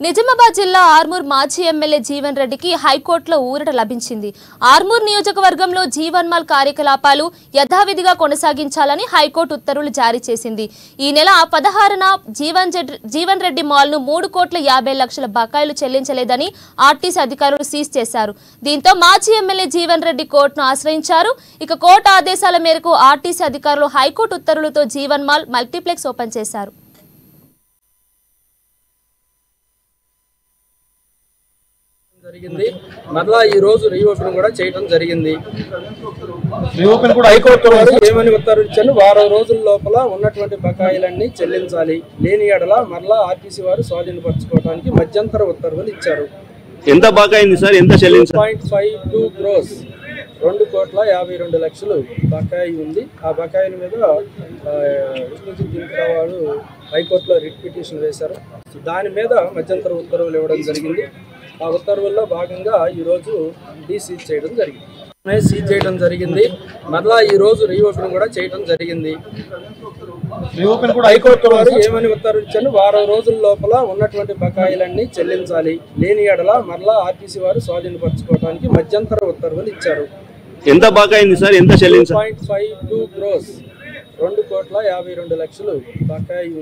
నిజామాబాద్ జిల్లా ఆర్మూర్ మాజీ ఎమ్మెల్యే జీవన్ రెడ్డికి హైకోర్టులో ఊరట లభించింది. ఆర్మూర్ నియోజకవర్గంలో జీవన్మాల్ కార్యకలాపాలు యథావిధిగా కొనసాగించాలని హైకోర్టు ఉత్తర్వులు జారీ చేసింది. ఈ నెల 16న జీవన్ రెడ్డి మాల్ను 3,50,00,000 బకాయిలు చెల్లించలేదని ఆర్టీసీ అధికారులు సీజ్ చేశారు. దీంతో మాజీ ఎమ్మెల్యే జీవన్ రెడ్డి కోర్టును ఆశ్రయించారు. ఇక కోర్టు ఆదేశాల మేరకు ఆర్టీసీ అధికారులు హైకోర్టు ఉత్తర్వులతో జీవన్ మాల్ మల్టీప్లెక్స్ ఓపెన్ చేశారు. మరలా ఈ రోజు రీఓపెన్ కూడా చేయడం జరిగింది. రీఓపెన్ కూడా హైకోర్టు ఏమని ఉత్తర్వులు ఇచ్చారు, వారం రోజుల లోపల ఉన్నటువంటి బకాయిలన్నీ చెల్లించాలి, లేని ఎడల మరలా ఆర్టీసీ వారు స్వాధీనపరచుకోవడానికి మధ్యంతర ఉత్తర్వులు ఇచ్చారు. ఎంత బకాయింది సార్? ఎంత చెల్లించాలి? 2.52 crores 2,52,00,000 బకాయి ఉంది. ఆ బకాయిల మీద విష్ణుజిత్ దినకర్ వారు హైకోర్టులో రిట్ పిటిషన్ వేశారు. దాని మీద మధ్యంతర ఉత్తర్వులు ఇవ్వడం జరిగింది. ఆ ఉత్తర్వుల్లో భాగంగా ఈరోజు సీజ్ చేయడం జరిగింది. మరలా ఈ రోజు రీఓపెన్ కూడా చేయడం జరిగింది. రీఓపెన్ కూడా హైకోర్టు వారు ఏమని ఉత్తర్వులు ఇచ్చారు, వారం రోజుల లోపల ఉన్నటువంటి బకాయిలన్నీ చెల్లించాలి, లేని ఎడల మరలా ఆర్టీసీ వారు స్వాధీనపరచుకోవడానికి మధ్యంతర ఉత్తర్వులు ఇచ్చారు. ఎంత బకాయింది సార్? ఎంత చెల్లించాలి? 2.52 crores 2,52,00,000 బకాయి